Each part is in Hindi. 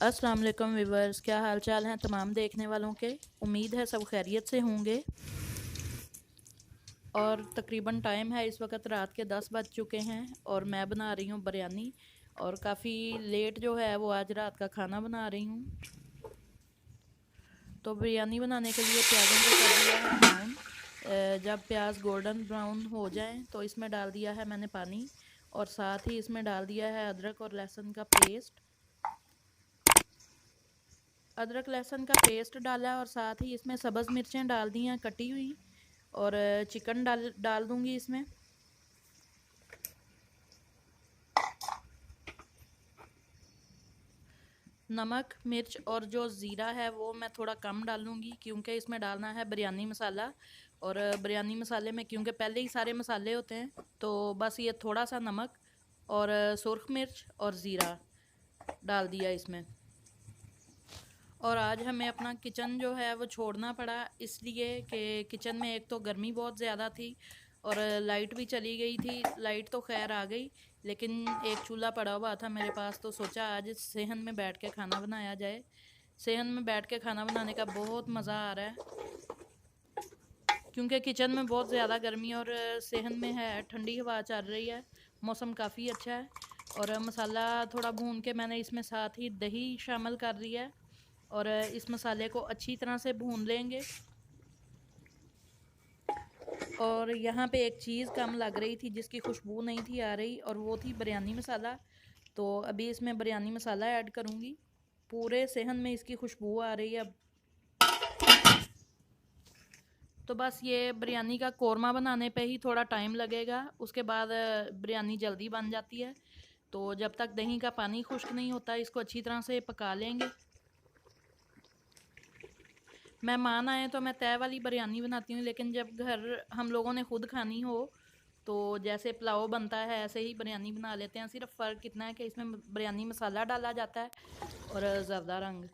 अस्सलाम वालेकुम व्यूवर्स, क्या हाल चाल हैं तमाम देखने वालों के। उम्मीद है सब खैरियत से होंगे। और तकरीबन टाइम है इस वक्त रात के 10 बज चुके हैं और मैं बना रही हूँ बिरयानी। और काफ़ी लेट जो है वो आज रात का खाना बना रही हूँ। तो बिरयानी बनाने के लिए प्याज़ों को कर दिया है ब्राउन। जब प्याज गोल्डन ब्राउन हो जाए तो इसमें डाल दिया है मैंने पानी। और साथ ही इसमें डाल दिया है अदरक और लहसुन का पेस्ट। अदरक लहसुन का पेस्ट डाला और साथ ही इसमें सब्ज़ मिर्चें डाल दी हैं कटी हुई। और चिकन डाल डाल दूंगी इसमें। नमक मिर्च और जो ज़ीरा है वो मैं थोड़ा कम डालूंगी क्योंकि इसमें डालना है बिरयानी मसाला। और बिरयानी मसाले में क्योंकि पहले ही सारे मसाले होते हैं तो बस ये थोड़ा सा नमक और सुर्ख मिर्च और ज़ीरा डाल दिया इसमें। और आज हमें अपना किचन जो है वो छोड़ना पड़ा इसलिए कि किचन में एक तो गर्मी बहुत ज़्यादा थी और लाइट भी चली गई थी। लाइट तो खैर आ गई लेकिन एक चूल्हा पड़ा हुआ था मेरे पास तो सोचा आज सेहन में बैठ के खाना बनाया जाए। सेहन में बैठ के खाना बनाने का बहुत मज़ा आ रहा है क्योंकि किचन में बहुत ज़्यादा गर्मी और सेहन में है ठंडी हवा चल रही है। मौसम काफ़ी अच्छा है। और मसाला थोड़ा भून के मैंने इसमें साथ ही दही शामिल कर दिया है। और इस मसाले को अच्छी तरह से भून लेंगे। और यहाँ पे एक चीज़ कम लग रही थी जिसकी खुशबू नहीं थी आ रही और वो थी बिरयानी मसाला। तो अभी इसमें बिरयानी मसाला ऐड करूँगी। पूरे सेहन में इसकी खुशबू आ रही है अब। तो बस ये बिरयानी का कोरमा बनाने पे ही थोड़ा टाइम लगेगा, उसके बाद बिरयानी जल्दी बन जाती है। तो जब तक दही का पानी खुश्क नहीं होता इसको अच्छी तरह से पका लेंगे। मेहमान आए तो मैं तय वाली बिरयानी बनाती हूँ लेकिन जब घर हम लोगों ने खुद खानी हो तो जैसे पुलाव बनता है ऐसे ही बिरयानी बना लेते हैं। सिर्फ फ़र्क इतना है कि इसमें बिरयानी मसाला डाला जाता है और ज़र्दा रंग।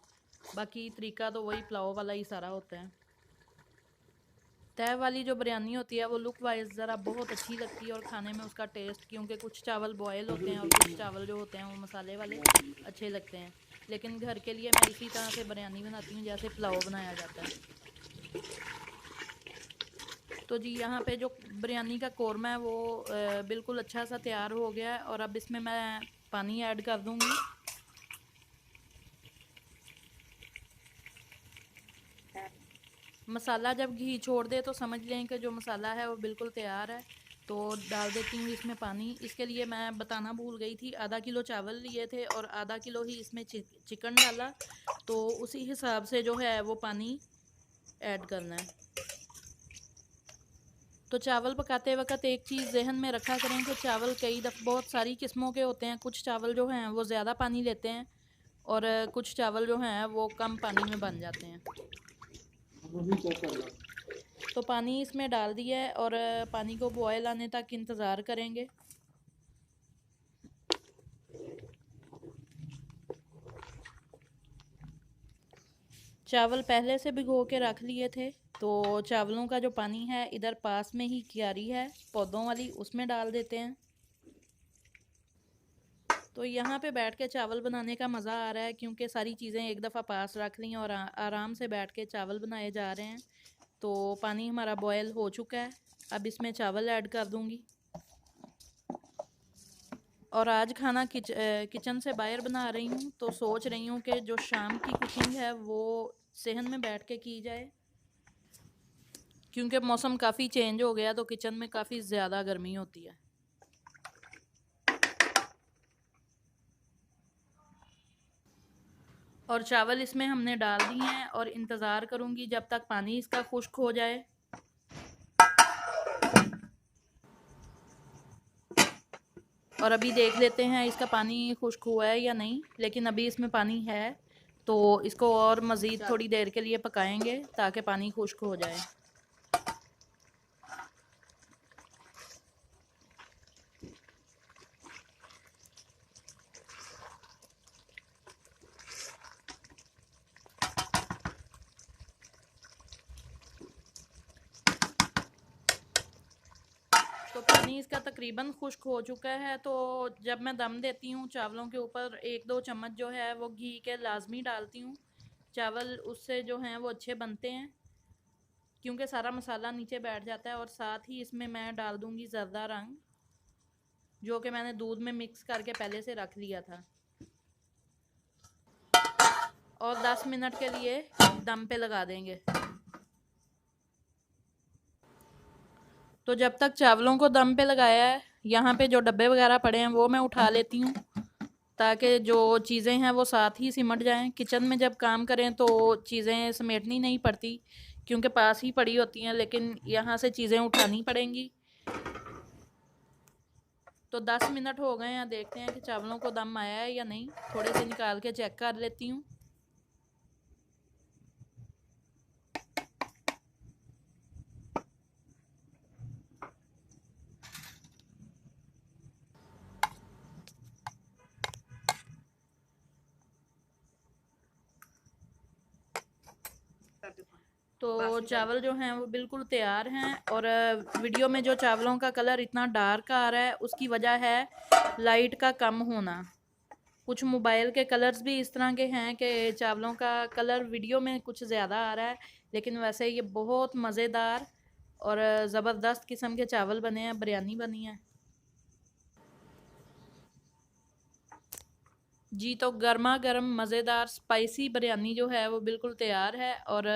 बाकी तरीका तो वही पुलाव वाला ही सारा होता है। तय वाली जो बिरयानी होती है वो लुक वाइज ज़रा बहुत अच्छी लगती है और खाने में उसका टेस्ट क्योंकि कुछ चावल बॉयल होते हैं और कुछ चावल जो होते हैं वो मसाले वाले अच्छे लगते हैं। लेकिन घर के लिए मैं इसी तरह से बिरयानी बनाती हूँ जैसे पुलाव बनाया जाता है। तो जी यहाँ पे जो बिरयानी का कोरमा है वो बिल्कुल अच्छा सा तैयार हो गया है और अब इसमें मैं पानी ऐड कर दूँगी। मसाला जब घी छोड़ दे तो समझ लें कि जो मसाला है वो बिल्कुल तैयार है। तो डाल देती हूँ इसमें पानी। इसके लिए मैं बताना भूल गई थी, आधा किलो चावल लिए थे और आधा किलो ही इसमें चिकन डाला। तो उसी हिसाब से जो है वो पानी ऐड करना है। तो चावल पकाते वक्त एक चीज़ जहन में रखा करें कि चावल कई दफ़ा बहुत सारी किस्मों के होते हैं। कुछ चावल जो हैं वो ज़्यादा पानी लेते हैं और कुछ चावल जो हैं वो कम पानी में बन जाते हैं। तो पानी इसमें डाल दिया है और पानी को बॉयल आने तक इंतज़ार करेंगे। चावल पहले से भिगो के रख लिए थे तो चावलों का जो पानी है इधर पास में ही क्यारी है पौधों वाली उसमें डाल देते हैं। तो यहाँ पे बैठ के चावल बनाने का मज़ा आ रहा है क्योंकि सारी चीज़ें एक दफ़ा पास रख ली और आराम से बैठ के चावल बनाए जा रहे हैं। तो पानी हमारा बॉयल हो चुका है। अब इसमें चावल ऐड कर दूँगी। और आज खाना किचन से बाहर बना रही हूँ तो सोच रही हूँ कि जो शाम की कुकिंग है वो सेहन में बैठ के की जाए क्योंकि मौसम काफ़ी चेंज हो गया तो किचन में काफ़ी ज़्यादा गर्मी होती है। और चावल इसमें हमने डाल दिए हैं और इंतज़ार करूँगी जब तक पानी इसका खुश्क हो जाए। और अभी देख लेते हैं इसका पानी खुश्क हुआ है या नहीं, लेकिन अभी इसमें पानी है। तो इसको और मज़ीद थोड़ी देर के लिए पकाएंगे ताकि पानी खुश्क हो जाए। तो पानी पानी इसका तकरीबन खुश्क हो चुका है। तो जब मैं दम देती हूँ चावलों के ऊपर 1-2 चम्मच जो है वो घी के लाजमी डालती हूँ। चावल उससे जो हैं वो अच्छे बनते हैं, क्योंकि सारा मसाला नीचे बैठ जाता है। और साथ ही इसमें मैं डाल दूँगी ज़र्दा रंग, जो कि मैंने दूध में मिक्स करके पहले से रख लिया था। और 10 मिनट के लिए दम पे लगा देंगे। तो जब तक चावलों को दम पे लगाया है, यहाँ पे जो डब्बे वगैरह पड़े हैं वो मैं उठा लेती हूँ, ताकि जो चीज़ें हैं वो साथ ही सिमट जाएं। किचन में जब काम करें तो चीज़ें समेटनी नहीं पड़ती, क्योंकि पास ही पड़ी होती हैं, लेकिन यहाँ से चीज़ें उठानी पड़ेंगी। तो 10 मिनट हो गए हैं, देखते हैं कि चावलों को दम आया है या नहीं। थोड़े से निकाल के चेक कर लेती हूँ। तो चावल जो हैं वो बिल्कुल तैयार हैं। और वीडियो में जो चावलों का कलर इतना डार्क आ रहा है, उसकी वजह है लाइट का कम होना। कुछ मोबाइल के कलर्स भी इस तरह के हैं कि चावलों का कलर वीडियो में कुछ ज़्यादा आ रहा है, लेकिन वैसे ये बहुत मज़ेदार और ज़बरदस्त किस्म के चावल बने हैं, बिरयानी बनी है जी। तो गर्मा गर्म मज़ेदार स्पाइसी बिरयानी जो है वो बिल्कुल तैयार है। और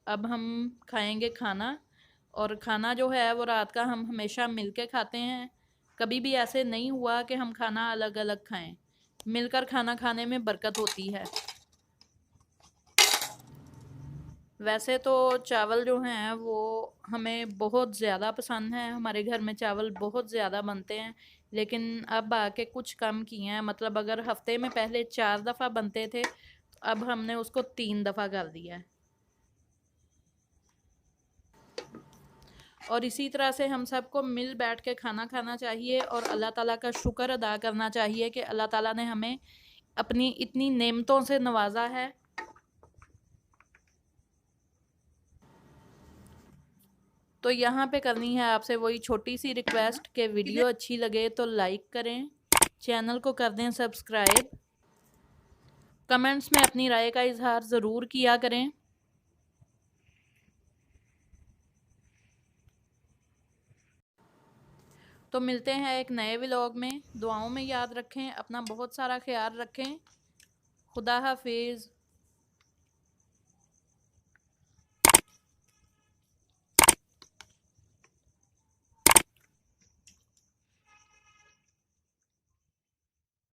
अब हम खाएंगे खाना। और खाना जो है वो रात का हम हमेशा मिल के खाते हैं। कभी भी ऐसे नहीं हुआ कि हम खाना अलग अलग खाएं। मिलकर खाना खाने में बरकत होती है। वैसे तो चावल जो हैं वो हमें बहुत ज़्यादा पसंद हैं, हमारे घर में चावल बहुत ज़्यादा बनते हैं। लेकिन अब आके कुछ कम किए हैं, मतलब अगर हफ्ते में पहले 4 दफ़ा बनते थे, तो अब हमने उसको 3 दफ़ा कर दिया है। और इसी तरह से हम सबको मिल बैठ के खाना खाना चाहिए और अल्लाह ताला का शुक्र अदा करना चाहिए कि अल्लाह ताला ने हमें अपनी इतनी नेमतों से नवाजा है। तो यहाँ पे करनी है आपसे वही छोटी सी रिक्वेस्ट कि वीडियो अच्छी लगे तो लाइक करें, चैनल को कर दें सब्सक्राइब, कमेंट्स में अपनी राय का इजहार ज़रूर किया करें। तो मिलते हैं एक नए व्लॉग में। दुआओं में याद रखें, अपना बहुत सारा ख्याल रखें। खुदा हाफिज़।